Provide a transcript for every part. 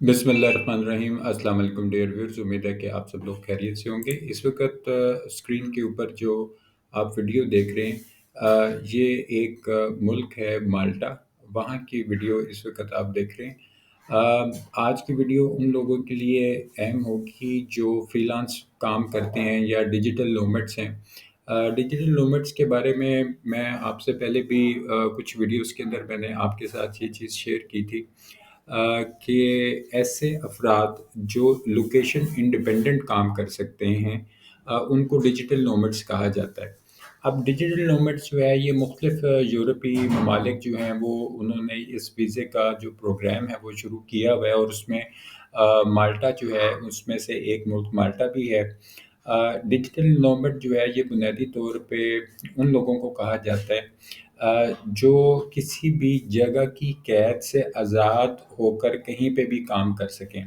بسم اللہ الرحمن الرحیم۔ السلام علیکم ڈیئر ویورز، امید ہے کہ آپ سب لوگ خیریت سے ہوں گے۔ اس وقت اسکرین کے اوپر جو آپ ویڈیو دیکھ رہے ہیں، یہ ایک ملک ہے مالٹا، وہاں کی ویڈیو اس وقت آپ دیکھ رہے ہیں۔ آج کی ویڈیو ان لوگوں کے لیے اہم ہوگی جو فری لانس کام کرتے ہیں یا ڈیجیٹل نومیڈس ہیں۔ ڈیجیٹل نومیڈس کے بارے میں آپ سے پہلے بھی کچھ ویڈیوز کے اندر میں نے آپ کے ساتھ یہ چیز شیئر کی تھی، کہ ایسے افراد جو لوکیشن انڈیپینڈنٹ کام کر سکتے ہیں، ان کو ڈیجیٹل نومیڈس کہا جاتا ہے۔ اب ڈیجیٹل نومیڈس جو ہے یہ مختلف یورپی ممالک جو ہیں وہ انہوں نے اس ویزے کا جو پروگرام ہے وہ شروع کیا ہوا ہے، اور اس میں مالٹا جو ہے اس میں سے ایک ملک مالٹا بھی ہے۔ ڈیجیٹل نومیڈ جو ہے یہ بنیادی طور پہ ان لوگوں کو کہا جاتا ہے جو کسی بھی جگہ کی قید سے آزاد ہو کر کہیں پہ بھی کام کر سکیں۔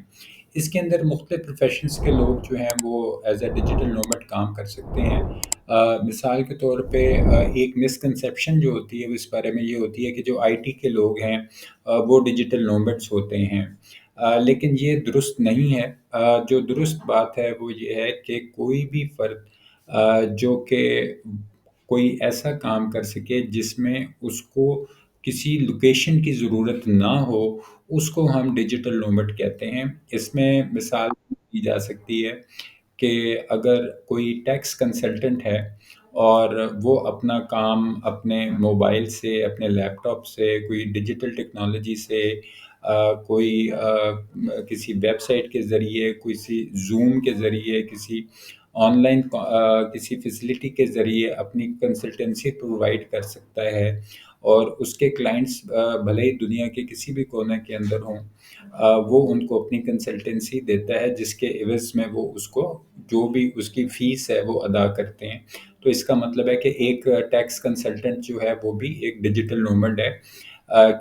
اس کے اندر مختلف پروفیشنز کے لوگ جو ہیں وہ ایز اے ڈیجیٹل نومیڈ کام کر سکتے ہیں۔ مثال کے طور پہ ایک مسکنسیپشن جو ہوتی ہے وہ اس بارے میں یہ ہوتی ہے کہ جو آئی ٹی کے لوگ ہیں وہ ڈیجیٹل نومیڈس ہوتے ہیں، لیکن یہ درست نہیں ہے۔ جو درست بات ہے وہ یہ ہے کہ کوئی بھی فرد جو کہ کوئی ایسا کام کر سکے جس میں اس کو کسی لوکیشن کی ضرورت نہ ہو، اس کو ہم ڈیجیٹل نومیڈ کہتے ہیں۔ اس میں مثال دی جا سکتی ہے کہ اگر کوئی ٹیکس کنسلٹنٹ ہے اور وہ اپنا کام اپنے موبائل سے، اپنے لیپ ٹاپ سے، کوئی ڈیجیٹل ٹیکنالوجی سے، کوئی کسی ویب سائٹ کے ذریعے، کسی زوم کے ذریعے، کسی آن لائن کسی فیسلٹی کے ذریعے اپنی کنسلٹنسی پرووائڈ کر سکتا ہے، اور اس کے کلائنٹس بھلے ہی دنیا کے کسی بھی کونے کے اندر ہوں، وہ ان کو اپنی کنسلٹنسی دیتا ہے، جس کے عوض میں وہ اس کو جو بھی اس کی فیس ہے وہ ادا کرتے ہیں۔ تو اس کا مطلب ہے کہ ایک ٹیکس کنسلٹنٹ جو ہے وہ بھی ایک ڈیجیٹل نومیڈ ہے،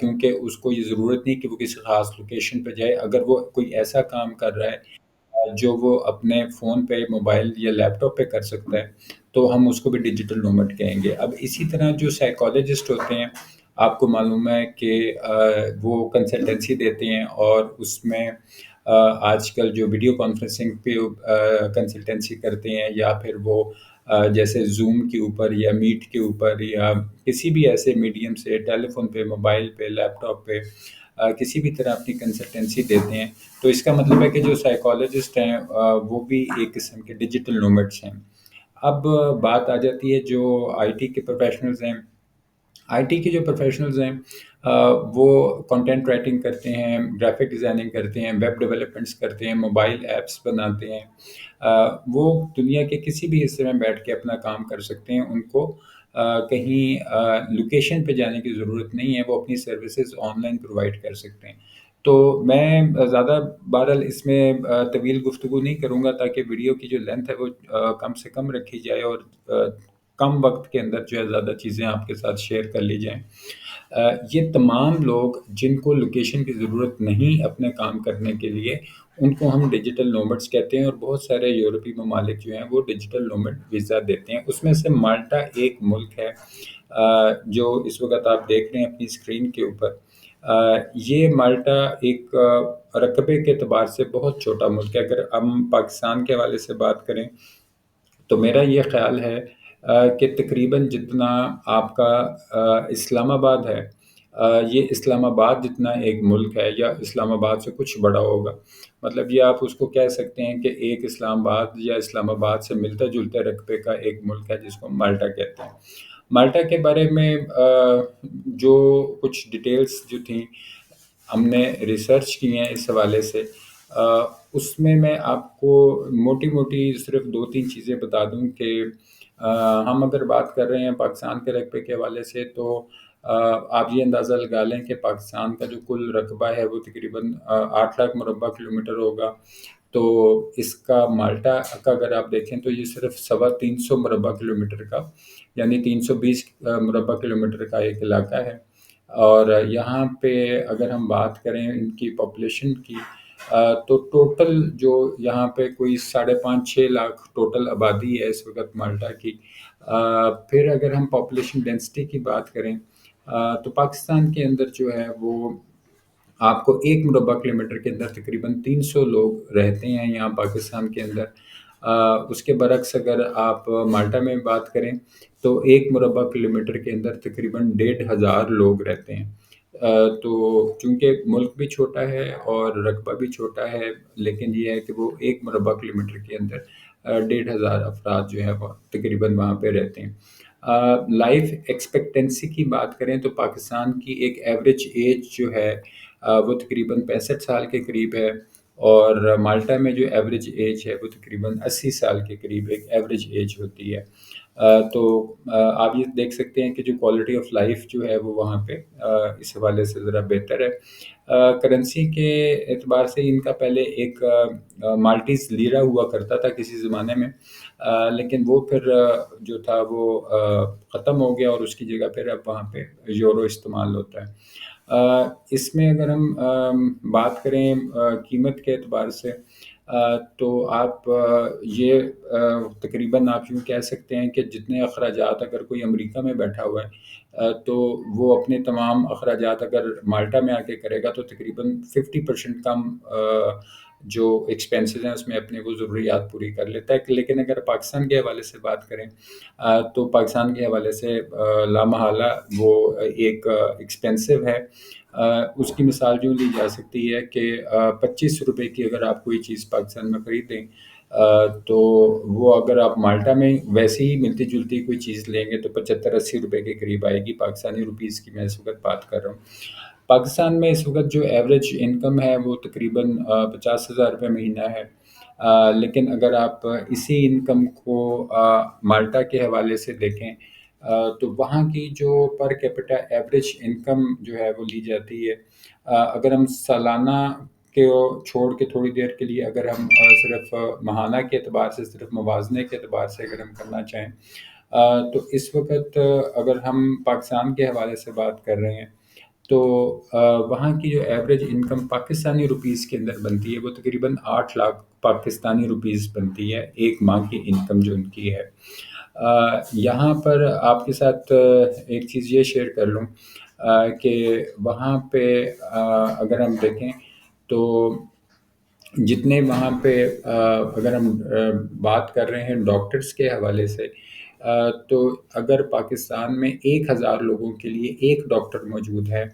کیونکہ اس کو یہ ضرورت نہیں کہ وہ کسی خاص لوکیشن پہ جائے۔ اگر وہ کوئی ایسا کام کر رہا ہے جو وہ اپنے فون پہ، موبائل یا لیپ ٹاپ پہ کر سکتا ہے، تو ہم اس کو بھی ڈیجیٹل نومیڈ کہیں گے۔ اب اسی طرح جو سائیکالوجسٹ ہوتے ہیں، آپ کو معلوم ہے کہ وہ کنسلٹنسی دیتے ہیں، اور اس میں آج کل جو ویڈیو کانفرنسنگ پہ کنسلٹنسی کرتے ہیں، یا پھر وہ جیسے زوم کے اوپر یا میٹ کے اوپر یا کسی بھی ایسے میڈیم سے، ٹیلی فون پہ، موبائل پہ، لیپ ٹاپ پہ کسی بھی طرح اپنی کنسلٹنسی دیتے ہیں۔ تو اس کا مطلب ہے کہ جو سائیکالوجسٹ ہیں وہ بھی ایک قسم کے ڈیجیٹل نومیڈس ہیں۔ اب بات آ جاتی ہے جو آئی ٹی کے پروفیشنلز ہیں۔ آئی ٹی کے جو پروفیشنلز ہیں وہ کنٹینٹ رائٹنگ کرتے ہیں، گرافک ڈیزائننگ کرتے ہیں، ویب ڈیولپمنٹس کرتے ہیں، موبائل ایپس بناتے ہیں۔ وہ دنیا کے کسی بھی حصے میں بیٹھ کے اپنا کام کر سکتے ہیں، ان کو کہیں لوکیشن پہ جانے کی ضرورت نہیں ہے، وہ اپنی سروسز آن لائن پرووائڈ کر سکتے ہیں۔ تو میں زیادہ بہرحال اس میں طویل گفتگو نہیں کروں گا، تاکہ ویڈیو کی جو لینتھ ہے وہ کم سے کم رکھی جائے، اور کم وقت کے اندر جو ہے زیادہ چیزیں آپ کے ساتھ شیئر کر لی جائیں۔ یہ تمام لوگ جن کو لوکیشن کی ضرورت نہیں اپنے کام کرنے کے لیے، ان کو ہم ڈیجیٹل نومیڈس کہتے ہیں، اور بہت سارے یورپی ممالک جو ہیں وہ ڈیجیٹل نومیڈ ویزا دیتے ہیں۔ اس میں سے مالٹا ایک ملک ہے جو اس وقت آپ دیکھ رہے ہیں اپنی اسکرین کے اوپر۔ یہ مالٹا ایک رقبے کے اعتبار سے بہت چھوٹا ملک ہے۔ اگر ہم پاکستان کے حوالے سے بات کریں تو میرا یہ خیال ہے کہ تقریباً جتنا آپ کا اسلام آباد ہے، یہ اسلام آباد جتنا ایک ملک ہے، یا اسلام آباد سے کچھ بڑا ہوگا۔ مطلب یہ آپ اس کو کہہ سکتے ہیں کہ ایک اسلام آباد یا اسلام آباد سے ملتا جلتا رقبے کا ایک ملک ہے، جس کو مالٹا کہتے ہیں۔ مالٹا کے بارے میں جو کچھ ڈیٹیلز جو تھیں ہم نے ریسرچ کی ہیں اس حوالے سے، اس میں آپ کو موٹی موٹی صرف دو تین چیزیں بتا دوں کہ ہم اگر بات کر رہے ہیں پاکستان کے رقبے کے حوالے سے، تو آپ یہ اندازہ لگا لیں کہ پاکستان کا جو کل رقبہ ہے وہ تقریباً 8 لاکھ مربع کلومیٹر ہوگا۔ تو اس کا مالٹا کا اگر آپ دیکھیں تو یہ صرف 350 مربع کلومیٹر کا، یعنی 320 مربع کلومیٹر کا ایک علاقہ ہے۔ اور یہاں پہ اگر ہم بات کریں ان کی پاپولیشن کی، تو ٹوٹل جو یہاں پہ کوئی 5.5-6 لاکھ ٹوٹل آبادی ہے اس وقت مالٹا کی۔ پھر اگر ہم پاپولیشن ڈینسٹی کی بات کریں تو پاکستان کے اندر جو ہے وہ آپ کو 1 مربع کلومیٹر کے اندر تقریباً 300 لوگ رہتے ہیں یہاں پاکستان کے اندر۔ اس کے برعکس اگر آپ مالٹا میں بات کریں تو 1 مربع کلومیٹر کے اندر تقریباً 1,500 لوگ رہتے ہیں۔ تو چونکہ ملک بھی چھوٹا ہے اور رقبہ بھی چھوٹا ہے، لیکن یہ ہے کہ وہ 1 مربع کلومیٹر کے اندر 1,500 افراد جو ہے وہ تقریباً وہاں پہ رہتے ہیں۔ لائف ایکسپیکٹنسی کی بات کریں تو پاکستان کی ایک ایوریج ایج جو ہے وہ تقریباً 65 سال کے قریب ہے، اور مالٹا میں جو ایوریج ایج ہے وہ تقریباً 80 سال کے قریب ایک ایوریج ایج ہوتی ہے۔ تو آپ یہ دیکھ سکتے ہیں کہ جو کوالٹی آف لائف جو ہے وہ وہاں پہ اس حوالے سے ذرا بہتر ہے۔ کرنسی کے اعتبار سے ان کا پہلے ایک مالٹیز لیرا ہوا کرتا تھا کسی زمانے میں، لیکن وہ پھر جو تھا وہ ختم ہو گیا، اور اس کی جگہ پھر اب وہاں پہ یورو استعمال ہوتا ہے۔ اس میں اگر ہم بات کریں قیمت کے اعتبار سے، تو آپ یہ تقریباً آپ یوں کہہ سکتے ہیں کہ جتنے اخراجات اگر کوئی امریکہ میں بیٹھا ہوا ہے تو وہ اپنے تمام اخراجات اگر مالٹا میں آ کے کرے گا تو تقریباً 50% کم جو ایکسپینسز ہیں اس میں اپنے وہ ضروریات پوری کر لیتا ہے۔ لیکن اگر پاکستان کے حوالے سے بات کریں تو پاکستان کے حوالے سے لامحالہ وہ ایک ایکسپینسو ہے۔ اس کی مثال جو لی جا سکتی ہے کہ 25 روپے کی اگر آپ کوئی چیز پاکستان میں خریدیں تو وہ اگر آپ مالٹا میں ویسے ہی ملتی جلتی کوئی چیز لیں گے تو 75-80 روپے کے قریب آئے گی، پاکستانی روپیز کی میں اس وقت بات کر رہا ہوں۔ پاکستان میں اس وقت جو ایوریج انکم ہے وہ تقریباً 50,000 روپے مہینہ ہے، لیکن اگر آپ اسی انکم کو مالٹا کے حوالے سے دیکھیں تو وہاں کی جو پر کیپٹا ایوریج انکم جو ہے وہ لی جاتی ہے، اگر ہم سالانہ کے چھوڑ کے تھوڑی دیر کے لیے اگر ہم صرف ماہانہ کے اعتبار سے، صرف موازنے کے اعتبار سے اگر ہم کرنا چاہیں تو اس وقت اگر ہم پاکستان کے حوالے سے بات کر رہے ہیں تو وہاں کی جو ایوریج انکم پاکستانی روپیز کے اندر بنتی ہے وہ تقریباً 8 لاکھ پاکستانی روپیز بنتی ہے ایک ماہ کی انکم جو ان کی ہے۔ یہاں پر آپ کے ساتھ ایک چیز یہ شیئر کر لوں کہ وہاں پہ اگر ہم دیکھیں تو جتنے وہاں پہ اگر ہم بات کر رہے ہیں ڈاکٹرز کے حوالے سے، تو اگر پاکستان میں 1,000 لوگوں کے لیے ایک ڈاکٹر موجود ہے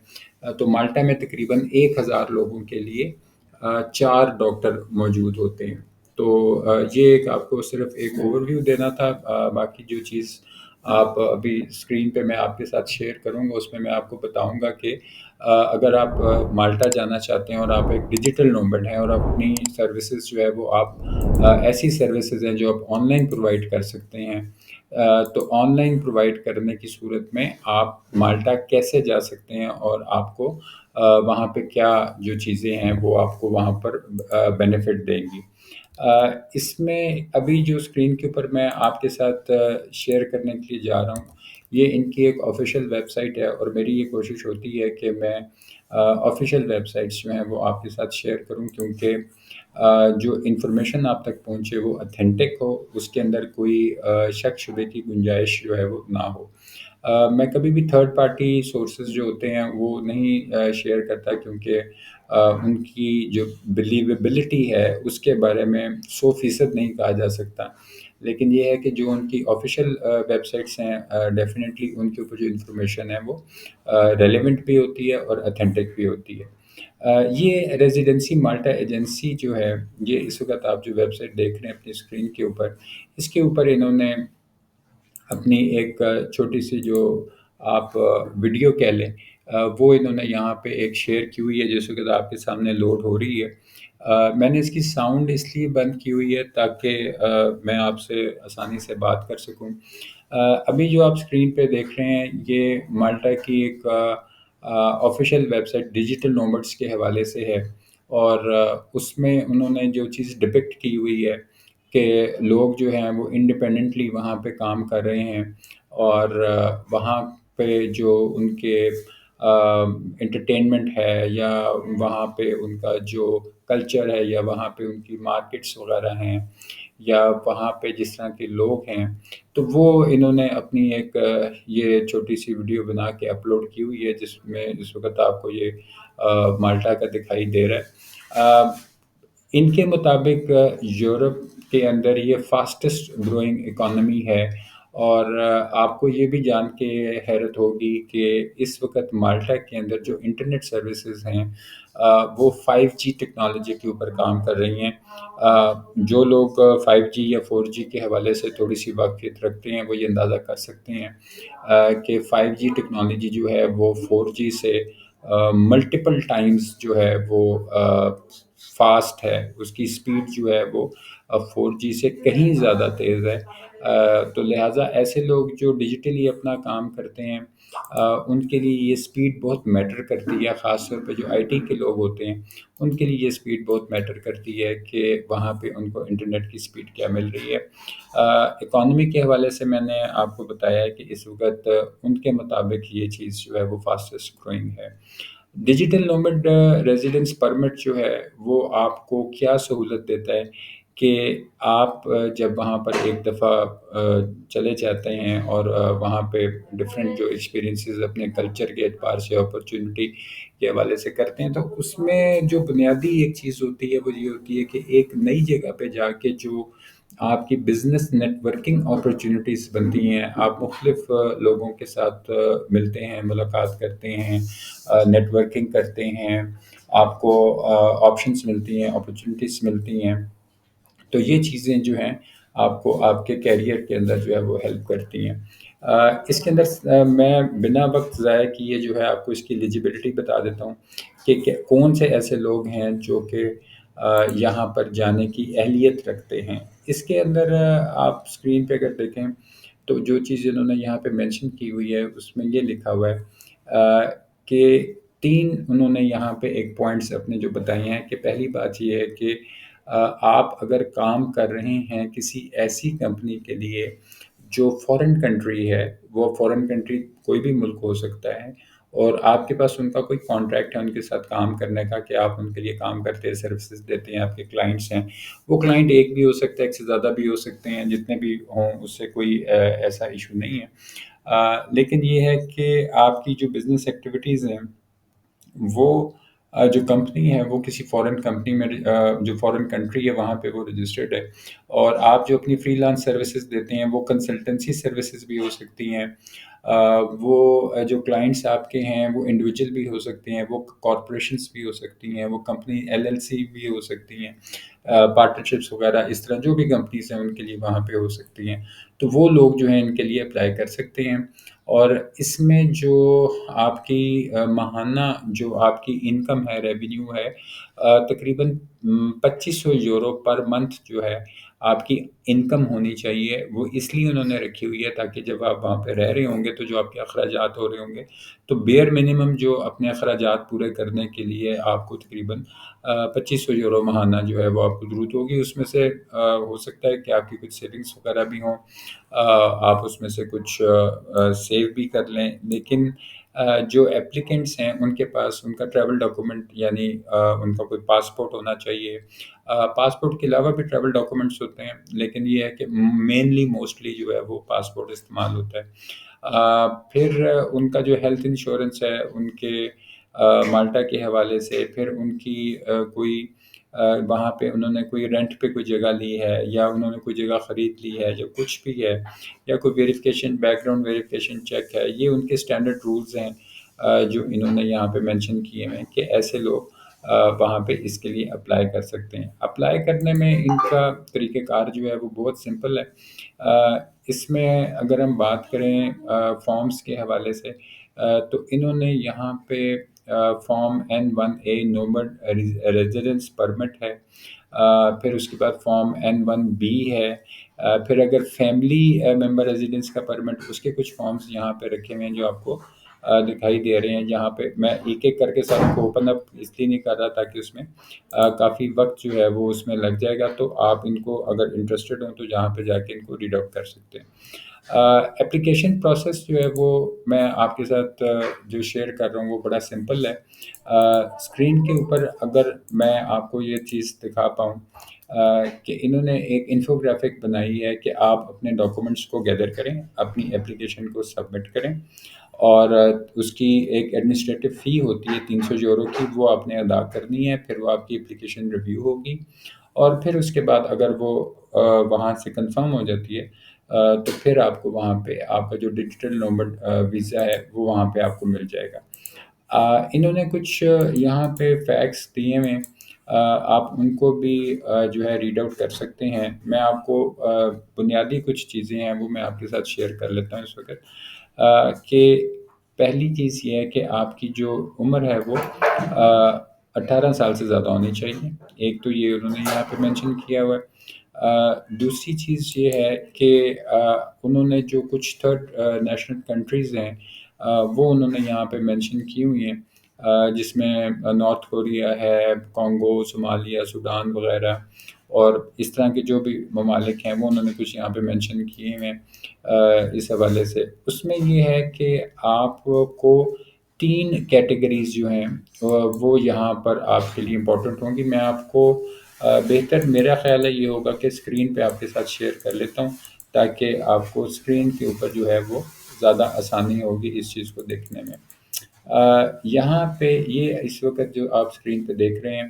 تو مالٹا میں تقریباً 1,000 لوگوں کے لیے 4 ڈاکٹر موجود ہوتے ہیں۔ تو یہ ایک آپ کو صرف ایک اوور ویو دینا تھا۔ باقی جو چیز آپ ابھی اسکرین پہ میں آپ کے ساتھ شیئر کروں گا اس میں آپ کو بتاؤں گا کہ اگر آپ مالٹا جانا چاہتے ہیں اور آپ ایک ڈیجیٹل نومبڈ ہیں اور اپنی سروسز جو ہے وہ آپ ایسی سروسز ہیں جو آپ آن لائن پرووائڈ کر سکتے ہیں، تو آن لائن پرووائڈ کرنے کی صورت میں آپ مالٹا کیسے جا سکتے ہیں اور آپ کو وہاں پہ کیا جو چیزیں ہیں وہ آپ کو وہاں پر بینیفٹ دیں گی۔ اس میں ابھی جو اسکرین کے اوپر میں آپ کے ساتھ شیئر کرنے کے لیے جا رہا ہوں یہ ان کی ایک آفیشیل ویب سائٹ ہے، اور میری یہ کوشش ہوتی ہے کہ میں آفیشیل ویب سائٹس جو ہیں وہ آپ کے ساتھ شیئر کروں، کیونکہ جو انفارمیشن آپ تک پہنچے وہ اتھینٹک ہو، اس کے اندر کوئی شک شبے کی گنجائش جو ہے وہ نہ ہو۔ میں کبھی بھی تھرڈ پارٹی سورسز جو ہوتے ہیں وہ نہیں شیئر کرتا، کیونکہ ان کی جو بلیویبلٹی ہے اس کے بارے میں 100% نہیں کہا جا سکتا، لیکن یہ ہے کہ جو ان کی آفیشیل ویب سائٹس ہیں ڈیفینیٹلی ان کے اوپر جو انفارمیشن ہے وہ ریلیونٹ بھی ہوتی ہے اور اتھینٹک بھی ہوتی ہے۔ یہ ریزیڈنسی مالٹا ایجنسی جو ہے، یہ اس وقت آپ جو ویب سائٹ دیکھ رہے ہیں اپنی اسکرین کے اوپر، اس کے اوپر انہوں نے اپنی ایک چھوٹی سی جو آپ ویڈیو کہہ لیں وہ انہوں نے یہاں پہ ایک شیئر کی ہوئی ہے جس وقت آپ کے سامنے لوڈ ہو رہی ہے۔ میں نے اس کی ساؤنڈ اس لیے بند کی ہوئی ہے تاکہ میں آپ سے آسانی سے بات کر سکوں۔ ابھی جو آپ اسکرین پہ دیکھ رہے ہیں یہ مالٹا کی ایک آفیشیل ویب سائٹ ڈیجیٹل نومڈس کے حوالے سے ہے، اور اس میں انہوں نے جو چیز ڈپکٹ کی ہوئی ہے کہ لوگ جو ہیں وہ انڈیپینڈنٹلی وہاں پہ کام کر رہے ہیں، اور وہاں پہ جو ان کے انٹرٹینمنٹ ہے یا وہاں پہ ان کا جو کلچر ہے یا وہاں پہ ان کی مارکیٹس وغیرہ ہیں، یا وہاں پہ جس طرح کے لوگ ہیں، تو وہ انہوں نے اپنی ایک یہ چھوٹی سی ویڈیو بنا کے اپلوڈ کی ہوئی ہے، جس میں اس وقت آپ کو یہ مالٹا کا دکھائی دے رہا ہے۔ ان کے مطابق یورپ کے اندر یہ فاسٹسٹ گروئنگ اکانومی ہے، اور آپ کو یہ بھی جان کے حیرت ہوگی کہ اس وقت مالٹا کے اندر جو انٹرنیٹ سروسز ہیں وہ 5G ٹیکنالوجی کے اوپر کام کر رہی ہیں۔ جو لوگ 5G یا 4G کے حوالے سے تھوڑی سی واقفیت رکھتے ہیں وہ یہ اندازہ کر سکتے ہیں کہ 5G ٹیکنالوجی جو ہے وہ 4G سے ملٹیپل ٹائمز جو ہے وہ فاسٹ ہے، اس کی سپیڈ جو ہے وہ 4G سے کہیں زیادہ تیز ہے۔ تو لہٰذا ایسے لوگ جو ڈیجیٹلی اپنا کام کرتے ہیں ان کے لیے یہ سپیڈ بہت میٹر کرتی ہے، خاص طور پہ جو IT کے لوگ ہوتے ہیں ان کے لیے یہ سپیڈ بہت میٹر کرتی ہے کہ وہاں پہ ان کو انٹرنیٹ کی سپیڈ کیا مل رہی ہے۔ اکانومی کے حوالے سے میں نے آپ کو بتایا ہے کہ اس وقت ان کے مطابق یہ چیز جو ہے وہ فاسٹسٹ گروئنگ ہے۔ ڈیجیٹل نومڈ ریزیڈنس پرمٹ جو ہے وہ آپ کو کیا سہولت دیتا ہے کہ آپ جب وہاں پر ایک دفعہ چلے جاتے ہیں اور وہاں پہ ڈفرینٹ جو ایکسپیرینسز اپنے کلچر کے اعتبار سے اپرچونٹی کے حوالے سے کرتے ہیں، تو اس میں جو بنیادی ایک چیز ہوتی ہے وہ یہ ہوتی ہے کہ ایک نئی جگہ پہ جا کے جو آپ کی بزنس نیٹ ورکنگ اپرچونٹیز بنتی ہیں، آپ مختلف لوگوں کے ساتھ ملتے ہیں، ملاقات کرتے ہیں، نیٹ ورکنگ کرتے ہیں، آپ کو آپشنس ملتی ہیں، اپرچونٹیز ملتی ہیں، تو یہ چیزیں جو ہیں آپ کو آپ کے کیریئر کے اندر جو ہے وہ ہیلپ کرتی ہیں۔ اس کے اندر میں بنا وقت ضائع کیے جو ہے آپ کو اس کی ایلیجیبلٹی بتا دیتا ہوں کہ کون سے ایسے لوگ ہیں جو کہ یہاں پر جانے کی اہلیت رکھتے ہیں۔ اس کے اندر آپ اسکرین پہ اگر دیکھیں تو جو چیز انہوں نے یہاں پہ مینشن کی ہوئی ہے اس میں یہ لکھا ہوا ہے کہ 3 انہوں نے یہاں پہ ایک پوائنٹس اپنے جو بتائے ہیں کہ پہلی بات یہ ہے کہ آپ اگر کام کر رہے ہیں کسی ایسی کمپنی کے لیے جو فورن کنٹری ہے، وہ فورن کنٹری کوئی بھی ملک ہو سکتا ہے، اور آپ کے پاس ان کا کوئی کانٹریکٹ ہے ان کے ساتھ کام کرنے کا کہ آپ ان کے لیے کام کرتے ہیں، سروسز دیتے ہیں، آپ کے کلائنٹس ہیں، وہ کلائنٹ ایک بھی ہو سکتا ہے، ایک سے زیادہ بھی ہو سکتے ہیں، جتنے بھی ہوں اس سے کوئی ایسا ایشو نہیں ہے۔ لیکن یہ ہے کہ آپ کی جو بزنس ایکٹیویٹیز ہیں وہ جو کمپنی ہے وہ کسی فورن کمپنی میں جو فورن کنٹری ہے وہاں پہ وہ رجسٹرڈ ہے، اور آپ جو اپنی فری لانس سروسز دیتے ہیں وہ کنسلٹنسی سروسز بھی ہو سکتی ہیں، وہ جو کلائنٹس آپ کے ہیں وہ انڈیویجول بھی ہو سکتے ہیں، وہ کارپوریشنس بھی ہو سکتی ہیں، وہ کمپنی LLC بھی ہو سکتی ہیں، پارٹنرشپس وغیرہ اس طرح جو بھی کمپنیز ہیں ان کے لیے وہاں پہ ہو سکتی ہیں، تو وہ لوگ جو ہیں ان کے لیے اپلائی کر سکتے ہیں۔ اور اس میں جو آپ کی ماہانہ جو آپ کی انکم ہے، ریونیو ہے، تقریباً 2500 یورو پر منتھ جو ہے آپ کی انکم ہونی چاہیے۔ وہ اس لیے انہوں نے رکھی ہوئی ہے تاکہ جب آپ وہاں پہ رہ رہے ہوں گے تو جو آپ کے اخراجات ہو رہے ہوں گے تو بیئر منیمم جو اپنے اخراجات پورے کرنے کے لیے آپ کو تقریباً 2500 یورو ماہانہ جو ہے وہ آپ کو ضرورت ہوگی۔ اس میں سے ہو سکتا ہے کہ آپ کی کچھ سیونگس وغیرہ بھی ہوں، آپ اس میں سے کچھ سیو بھی کر لیں، لیکن جو اپلیکنٹس ہیں ان کے پاس ان کا ٹریول ڈاکومنٹ یعنی ان کا کوئی پاسپورٹ ہونا چاہیے۔ پاسپورٹ کے علاوہ بھی ٹریول ڈاکومنٹس ہوتے ہیں، لیکن یہ ہے کہ مینلی موسٹلی جو ہے وہ پاسپورٹ استعمال ہوتا ہے۔ پھر ان کا جو ہیلتھ انشورنس ہے ان کے مالٹا کے حوالے سے، پھر ان کی کوئی وہاں پہ انہوں نے کوئی رینٹ پہ کوئی جگہ لی ہے یا انہوں نے کوئی جگہ خرید لی ہے یا کچھ بھی ہے، یا کوئی verification back ground verification check ہے، یہ ان کے اسٹینڈرڈ رولز ہیں جو انہوں نے یہاں پہ مینشن کیے ہیں کہ ایسے لوگ وہاں پہ اس کے لیے اپلائی کر سکتے ہیں۔ اپلائی کرنے میں ان کا طریقہ کار جو ہے وہ بہت سمپل ہے۔ اس میں اگر ہم بات کریں فارمز کے حوالے سے تو انہوں نے یہاں پہ فارم N1A نومڈ ریزیڈنس پرمٹ ہے، پھر اس کے بعد فارم N1B ہے، پھر اگر فیملی ممبر ریزیڈنس کا پرمٹ اس کے کچھ فارمز یہاں پہ رکھے ہوئے ہیں جو آپ کو دکھائی دے رہے ہیں۔ جہاں پہ میں ایک ایک کر کے سب کو اوپن اپ اس لیے نہیں کر رہا تاکہ اس میں کافی وقت جو ہے وہ اس میں لگ جائے گا، تو آپ ان کو اگر انٹرسٹڈ ہوں تو جہاں پہ جا کے ان کو ریڈ آؤٹ کر سکتے ہیں۔ اپلیکیشن پروسیس جو ہے وہ میں آپ کے ساتھ جو شیئر کر رہا ہوں وہ بڑا سمپل ہے۔ اسکرین کے اوپر اگر میں آپ کو یہ چیز دکھا پاؤں کہ انہوں نے ایک انفوگرافک بنائی ہے کہ آپ اپنے ڈاکومنٹس کو گیدر کریں، اپنی اپلیکیشن کو سبمٹ کریں، اور اس کی ایک ایڈمنسٹریٹو فی ہوتی ہے 300 یورو کی، وہ آپ نے ادا کرنی ہے، پھر وہ آپ کی اپلیکیشن ریویو ہوگی، اور پھر اس کے بعد اگر وہ وہاں سے کنفرم ہو جاتی ہے، تو پھر آپ کو وہاں پہ آپ کا جو ڈیجیٹل نومڈ ویزا ہے وہ وہاں پہ آپ کو مل جائے گا۔ انہوں نے کچھ یہاں پہ فیکٹس دیے ہوئے ہیں، آپ ان کو بھی جو ہے ریڈ آؤٹ کر سکتے ہیں۔ میں آپ کو بنیادی کچھ چیزیں ہیں وہ میں آپ کے ساتھ شیئر کر لیتا ہوں اس وقت، کہ پہلی چیز یہ ہے کہ آپ کی جو عمر ہے وہ 18 سال سے زیادہ ہونی چاہیے، ایک تو یہ انہوں نے یہاں پہ مینشن کیا ہوا ہے۔ دوسری چیز یہ ہے کہ انہوں نے جو کچھ تھرڈ نیشنل کنٹریز ہیں وہ انہوں نے یہاں پہ مینشن کی ہوئی ہیں، جس میں نارتھ کوریا ہے، کانگو، صومالیہ، سوڈان وغیرہ، اور اس طرح کے جو بھی ممالک ہیں وہ انہوں نے کچھ یہاں پہ مینشن کیے ہوئے ہیں اس حوالے سے۔ اس میں یہ ہے کہ آپ کو 3 کیٹیگریز جو ہیں وہ یہاں پر آپ کے لیے امپورٹنٹ ہوں گی۔ میں آپ کو بہتر میرا خیال ہے یہ ہوگا کہ اسکرین پہ آپ کے ساتھ شیئر کر لیتا ہوں، تاکہ آپ کو اسکرین کے اوپر جو ہے وہ زیادہ آسانی ہوگی اس چیز کو دیکھنے میں۔ یہاں پہ یہ اس وقت جو آپ اسکرین پہ دیکھ رہے ہیں،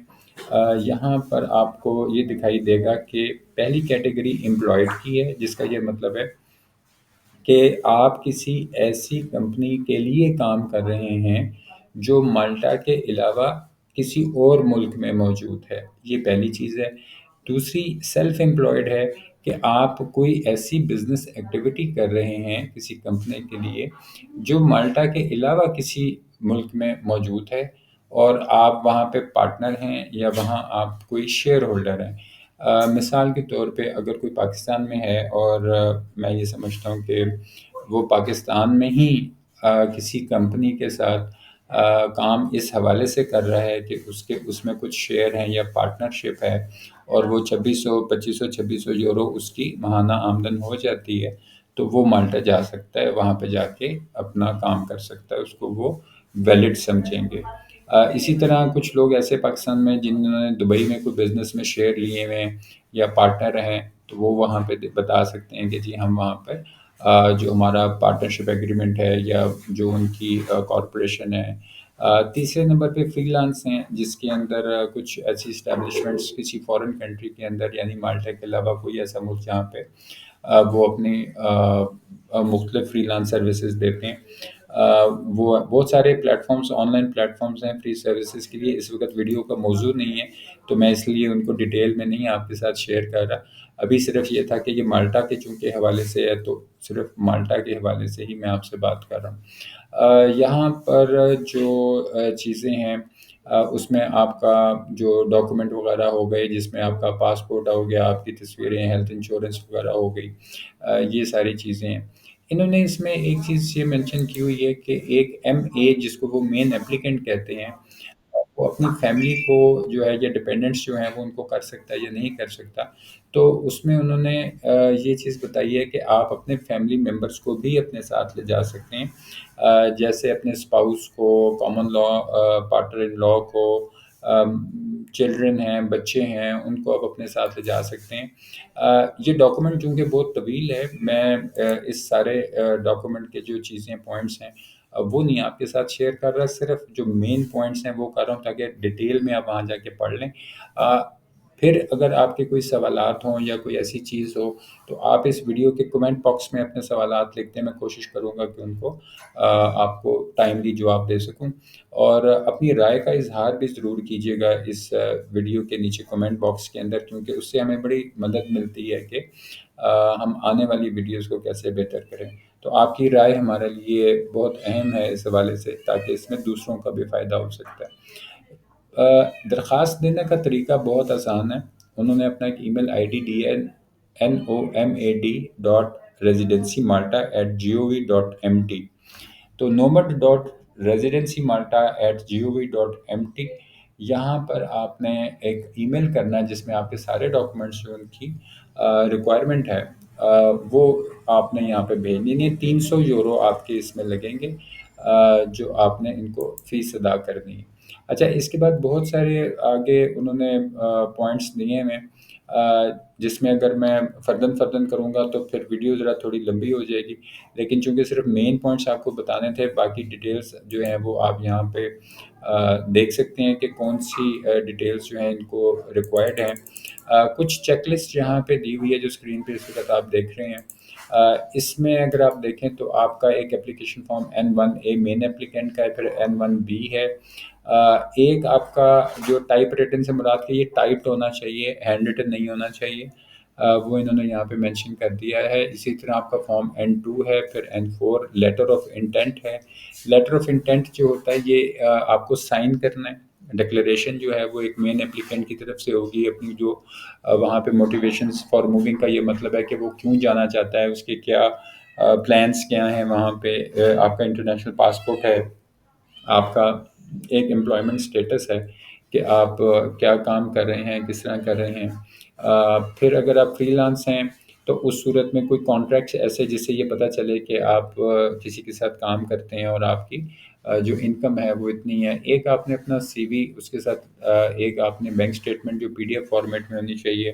یہاں پر آپ کو یہ دکھائی دے گا کہ پہلی کیٹیگری امپلائڈ کی ہے، جس کا یہ مطلب ہے کہ آپ کسی ایسی کمپنی کے لیے کام کر رہے ہیں جو مالٹا کے علاوہ کسی اور ملک میں موجود ہے، یہ پہلی چیز ہے۔ دوسری سیلف امپلائڈ ہے، کہ آپ کوئی ایسی بزنس ایکٹیویٹی کر رہے ہیں کسی کمپنی کے لیے جو مالٹا کے علاوہ کسی ملک میں موجود ہے، اور آپ وہاں پہ پارٹنر ہیں یا وہاں آپ کوئی شیئر ہولڈر ہیں۔ مثال کے طور پہ اگر کوئی پاکستان میں ہے، اور میں یہ سمجھتا ہوں کہ وہ پاکستان میں ہی کسی کمپنی کے ساتھ کام اس حوالے سے کر رہا ہے کہ اس میں کچھ شیئر ہیں یا پارٹنرشپ ہے، اور وہ 2600 اس کی ماہانہ آمدن ہو جاتی ہے، تو وہ مالٹا جا سکتا ہے، وہاں پہ جا کے اپنا کام کر سکتا ہے، اس کو وہ ویلڈ سمجھیں گے۔ اسی طرح کچھ لوگ ایسے پاکستان میں جنہوں نے دبئی میں کوئی بزنس میں شیئر لیے ہوئے ہیں یا پارٹنر ہیں، تو وہ وہاں پہ بتا سکتے ہیں کہ جی ہم وہاں پہ جو ہمارا پارٹنرشپ ایگریمنٹ ہے یا جو ان کی کارپوریشن ہے۔ تیسرے نمبر پہ فری لانس ہیں، جس کے اندر کچھ ایسی اسٹیبلشمنٹس کسی فورن کنٹری کے اندر، یعنی مالٹا کے علاوہ کوئی ایسا ملک جہاں پہ وہ اپنی مختلف فری لانس سروسز دیتے ہیں۔ وہ بہت سارے platforms, online platforms ہیں فری سروسز کے لیے، اس وقت ویڈیو کا موضوع نہیں ہے تو میں اس لیے ان کو ڈیٹیل میں نہیں آپ کے ساتھ شیئر کر رہا۔ ابھی صرف یہ تھا کہ یہ مالٹا کے چونکہ حوالے سے ہے تو صرف مالٹا کے حوالے سے ہی میں آپ سے بات کر رہا ہوں۔ یہاں پر جو چیزیں ہیں اس میں آپ کا جو ڈاکومنٹ وغیرہ ہو گئے، جس میں آپ کا پاسپورٹ ہو گیا، آپ کی تصویریں، ہیلتھ انشورنس وغیرہ ہو گئی، یہ ساری چیزیں ہیں۔ انہوں نے اس میں ایک چیز یہ مینشن کی ہوئی ہے کہ ایک ایم اے، جس کو وہ مین اپلیکنٹ کہتے ہیں، وہ اپنی فیملی کو جو ہے یا ڈپینڈنٹس جو ہیں وہ ان کو کر سکتا ہے یا نہیں کر سکتا، تو اس میں انہوں نے یہ چیز بتائی ہے کہ آپ اپنے فیملی ممبرس کو بھی اپنے ساتھ لے جا سکتے ہیں، جیسے اپنے اسپاؤس کو، کامن لا پارٹنر ان لا کو، چلڈرن ہیں، بچے ہیں، ان کو آپ اپنے ساتھ لے جا سکتے ہیں۔ یہ ڈاکومنٹ چونکہ بہت طویل ہے، میں اس سارے ڈاکومنٹ کے جو چیزیں پوائنٹس ہیں وہ نہیں آپ کے ساتھ شیئر کر رہا، صرف جو مین پوائنٹس ہیں وہ کر رہا ہوں تاکہ ڈیٹیل میں آپ وہاں جا کے پڑھ لیں۔ پھر اگر آپ کے کوئی سوالات ہوں یا کوئی ایسی چیز ہو تو آپ اس ویڈیو کے کمنٹ باکس میں اپنے سوالات لکھتے ہیں، میں کوشش کروں گا کہ ان کو آپ کو ٹائملی جواب دے سکوں، اور اپنی رائے کا اظہار بھی ضرور کیجیے گا اس ویڈیو کے نیچے کمنٹ باکس کے اندر، کیونکہ اس سے ہمیں بڑی مدد ملتی ہے کہ ہم آنے والی ویڈیوز کو کیسے بہتر کریں۔ تو آپ کی رائے ہمارے لیے بہت اہم ہے اس حوالے سے، تاکہ اس میں دوسروں کا بھی فائدہ ہو سکتا ہے۔ درخواست دینے کا طریقہ بہت آسان ہے۔ انہوں نے اپنا ایک ای میل آئی ڈی دی ہے nomad.residencymalta@gov.mt، تو nomad.residencymalta@gov.mt، یہاں پر آپ نے ایک ای میل کرنا ہے جس میں آپ کے سارے ڈاکومنٹس جو ان کی ریکوائرمنٹ ہے وہ آپ نے یہاں پہ بھیجنی ہے۔ 300 یورو آپ کے اس میں لگیں گے، جو آپ نے ان کو فیس ادا کرنی ہے۔ اچھا، اس کے بعد بہت سارے آگے انہوں نے پوائنٹس دیے ہیں، جس میں اگر میں فرداً فرداً کروں گا تو پھر ویڈیو ذرا تھوڑی لمبی ہو جائے گی، لیکن چونکہ صرف مین پوائنٹس آپ کو بتانے تھے، باقی ڈیٹیلز جو ہیں وہ آپ یہاں پہ دیکھ سکتے ہیں کہ کون سی ڈیٹیلز جو ہیں ان کو ریکوائرڈ ہیں۔ کچھ چیک لسٹ یہاں پہ دی ہوئی ہے جو اسکرین پہ اس وقت آپ دیکھ رہے ہیں۔ اس میں اگر آپ دیکھیں تو آپ کا ایک اپلیکیشن فارم N1A مین اپلیکینٹ کا ہے، پھر N1B ہے۔ ایک آپ کا جو ٹائپ ریٹن سے مراد کہ یہ ٹائپڈ ہونا چاہیے، ہینڈ ریٹن نہیں ہونا چاہیے، وہ انہوں نے یہاں پہ مینشن کر دیا ہے۔ اسی طرح آپ کا فارم N2 ہے، پھر N4 لیٹر آف انٹینٹ ہے۔ لیٹر آف انٹینٹ جو ہوتا ہے یہ آپ کو سائن کرنا ہے، ڈکلیریشن جو ہے وہ ایک مین اپلیکینٹ کی طرف سے ہوگی، اپنی جو وہاں پہ موٹیویشنس فار موونگ کا یہ مطلب ہے کہ وہ کیوں جانا چاہتا ہے، اس کے کیا پلانس کیا ہیں وہاں پہ، آپ کا انٹرنیشنل پاسپورٹ ہے، آپ کا ایک امپلائمنٹ سٹیٹس ہے کہ آپ کیا کام کر رہے ہیں، کس طرح کر رہے ہیں۔ پھر اگر آپ فری لانس ہیں تو اس صورت میں کوئی کانٹریکٹس ایسے جس سے یہ پتہ چلے کہ آپ کسی کے ساتھ کام کرتے ہیں اور آپ کی جو انکم ہے وہ اتنی ہے۔ ایک آپ نے اپنا سی وی، اس کے ساتھ ایک آپ نے بینک اسٹیٹمنٹ جو PDF فارمیٹ میں ہونی چاہیے،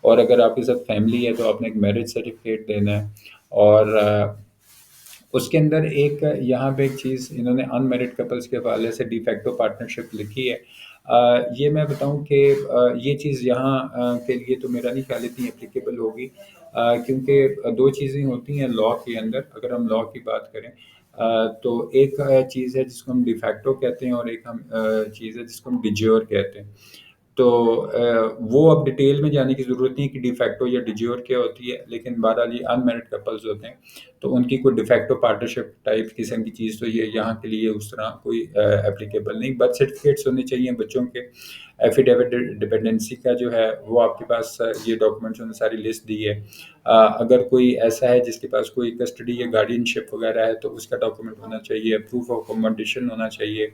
اور اگر آپ کے ساتھ فیملی ہے تو آپ نے ایک میرج سرٹیفکیٹ دینا ہے۔ اور اس کے اندر ایک یہاں پہ ایک چیز انہوں نے ان میرڈ کپلس کے حوالے سے ڈی فیکٹو پارٹنرشپ لکھی ہے۔ یہ میں بتاؤں کہ یہ چیز یہاں کے لیے تو میرا نہیں خیال اتنی اپلیکیبل ہوگی، کیونکہ دو چیزیں ہوتی ہیں لاء کے اندر۔ اگر ہم لاء کی بات کریں تو ایک چیز ہے جس کو ہم ڈی فیکٹو کہتے ہیں، اور ایک ہم چیز ہے جس کو ہم ڈیجیور کہتے ہیں۔ تو وہ اب ڈیٹیل میں جانے کی ضرورت نہیں کہ ڈی فیکٹو یا ڈیجیور کیا ہوتی ہے، لیکن بہرحال یہ ان میرڈ کپلز ہوتے ہیں تو ان کی کوئی ڈی فیکٹو پارٹنرشپ ٹائپ قسم کی چیز تو یہ یہاں کے لیے اس طرح کوئی اپلیکیبل نہیں۔ برتھ سرٹیفکیٹس ہونے چاہیے بچوں کے، ایفیڈیوٹ ڈپینڈنسی کا جو ہے وہ آپ کے پاس یہ ڈاکومنٹس انہوں نے ساری لسٹ دی ہے۔ اگر کوئی ایسا ہے جس کے پاس کوئی کسٹڈی یا گارڈین شپ وغیرہ ہے تو اس کا ڈاکومنٹ ہونا چاہیے، پروف آف اکوموڈیشن ہونا چاہیے،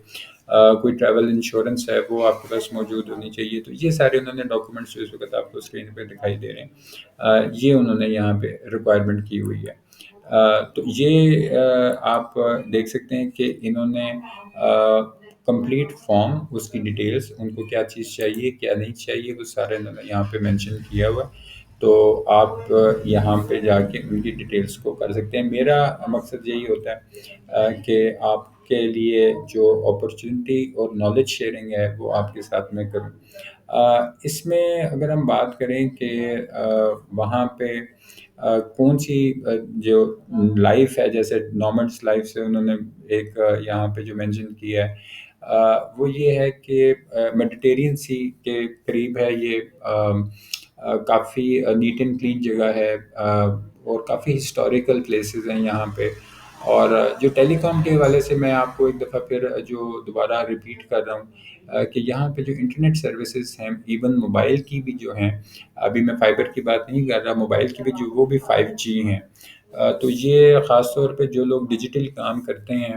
کوئی ٹریول انشورنس ہے وہ آپ کے پاس موجود ہونی چاہیے۔ تو یہ سارے انہوں نے ڈاکومنٹس جو اس وقت آپ کو اسکرین پہ دکھائی دے رہے ہیں یہ انہوں نے یہاں پہ ریکوائرمنٹ کی ہوئی ہے۔ تو یہ آپ دیکھ سکتے ہیں کہ انہوں نے کمپلیٹ فارم، اس کی ڈیٹیلز، ان کو کیا چیز چاہیے کیا نہیں چاہیے، وہ سارے انہوں نے یہاں پہ مینشن کیا ہوا ہے۔ تو آپ یہاں پہ جا کے ان کی ڈیٹیلز کو کر سکتے ہیں۔ میرا مقصد یہی ہوتا ہے کہ آپ کے لیے جو اپرچونٹی اور نالج شیئرنگ ہے وہ آپ کے ساتھ میں کروں۔ اس میں اگر ہم بات کریں کہ وہاں پہ کون سی جو لائف ہے، جیسے نومڈس لائف سے انہوں نے ایک یہاں پہ جو مینشن کیا ہے وہ یہ ہے کہ میڈیٹیرین سی کے قریب ہے یہ، کافی نیٹ اینڈ کلین جگہ ہے، اور کافی ہسٹوریکل پلیسز ہیں یہاں پہ۔ اور جو ٹیلی کام کے حوالے سے میں آپ کو ایک دفعہ پھر جو دوبارہ ریپیٹ کر رہا ہوں کہ یہاں پہ جو انٹرنیٹ سروسز ہیں، ایون موبائل کی بھی جو ہیں، ابھی میں فائبر کی بات نہیں کر رہا، موبائل کی بھی جو وہ بھی 5G ہیں۔ تو یہ خاص طور پہ جو لوگ ڈیجیٹل کام کرتے ہیں،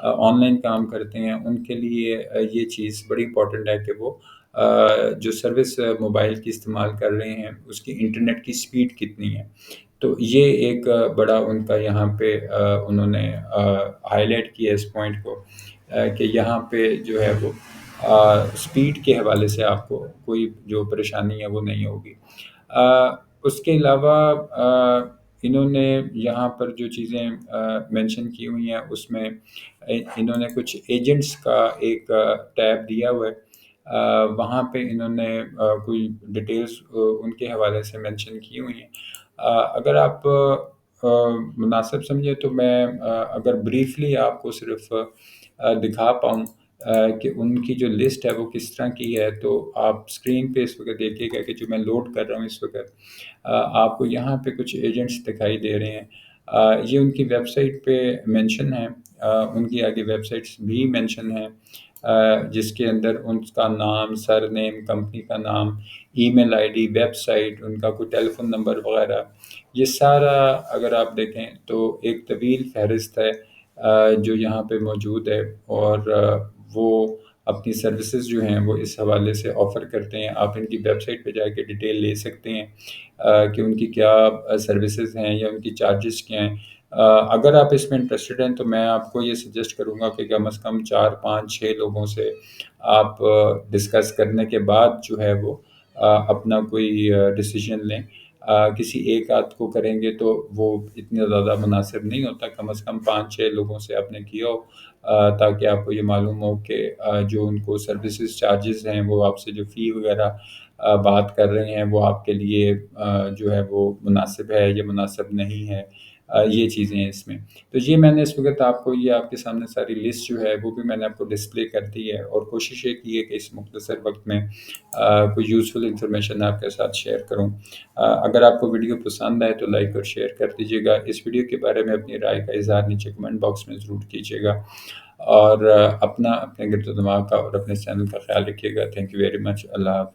آن لائن کام کرتے ہیں، ان کے لیے یہ چیز بڑی امپورٹنٹ ہے کہ وہ جو سروس موبائل کی استعمال کر رہے ہیں اس کی انٹرنیٹ کی سپیڈ کتنی ہے۔ تو یہ ایک بڑا ان کا یہاں پہ انہوں نے ہائی لائٹ کیا اس پوائنٹ کو کہ یہاں پہ جو ہے وہ سپیڈ کے حوالے سے آپ کو کوئی جو پریشانی ہے وہ نہیں ہوگی۔ اس کے علاوہ انہوں نے یہاں پر جو چیزیں مینشن کی ہوئی ہیں اس میں انہوں نے کچھ ایجنٹس کا ایک ٹیب دیا ہوا ہے، وہاں پہ انہوں نے کوئی ڈیٹیلز ان کے حوالے سے مینشن کی ہوئی ہیں۔ اگر آپ مناسب سمجھے تو میں اگر بریفلی آپ کو صرف دکھا پاؤں کہ ان کی جو لسٹ ہے وہ کس طرح کی ہے، تو آپ اسکرین پہ اس وقت دیکھیے گا کہ جو میں لوڈ کر رہا ہوں اس وقت آپ کو یہاں پہ کچھ ایجنٹس دکھائی دے رہے ہیں۔ یہ ان کی ویب سائٹ پہ مینشن ہے، ان کی آگے ویب سائٹس بھی مینشن ہیں جس کے اندر ان کا نام، سر نیم، کمپنی کا نام، ای میل ID، ویب سائٹ، ان کا کوئی ٹیلی فون نمبر وغیرہ، یہ سارا اگر آپ دیکھیں تو ایک طویل فہرست ہے جو یہاں پہ موجود ہے، اور وہ اپنی سروسز جو ہیں وہ اس حوالے سے آفر کرتے ہیں۔ آپ ان کی ویب سائٹ پہ جا کے ڈیٹیل لے سکتے ہیں کہ ان کی کیا سروسز ہیں یا ان کی چارجز کیا ہیں۔ اگر آپ اس میں انٹرسٹڈ ہیں تو میں آپ کو یہ سجیسٹ کروں گا کہ کم از کم 4 5 6 لوگوں سے آپ ڈسکس کرنے کے بعد جو ہے وہ اپنا کوئی ڈیسیژن لیں۔ کسی ایک آدھ کو کریں گے تو وہ اتنا زیادہ مناسب نہیں ہوتا، کم از کم 5-6 لوگوں سے آپ نے کیا ہو، تاکہ آپ کو یہ معلوم ہو کہ جو ان کو سروسز چارجز ہیں، وہ آپ سے جو فی وغیرہ بات کر رہے ہیں، وہ آپ کے لیے جو ہے وہ مناسب ہے یا مناسب نہیں ہے۔ یہ چیزیں ہیں اس میں۔ تو یہ میں نے اس وقت آپ کو یہ آپ کے سامنے ساری لسٹ جو ہے وہ بھی میں نے آپ کو ڈسپلے کر دی ہے، اور کوشش یہ کی ہے کہ اس مختصر وقت میں کوئی یوزفل انفارمیشن آپ کے ساتھ شیئر کروں۔ اگر آپ کو ویڈیو پسند آئے تو لائک اور شیئر کر دیجیے گا۔ اس ویڈیو کے بارے میں اپنی رائے کا اظہار نیچے کمنٹ باکس میں ضرور کیجیے گا، اور اپنے گرد و دماغ کا اور اپنے چینل کا خیال رکھیے گا۔ Thank you very much. اللہ حافظ۔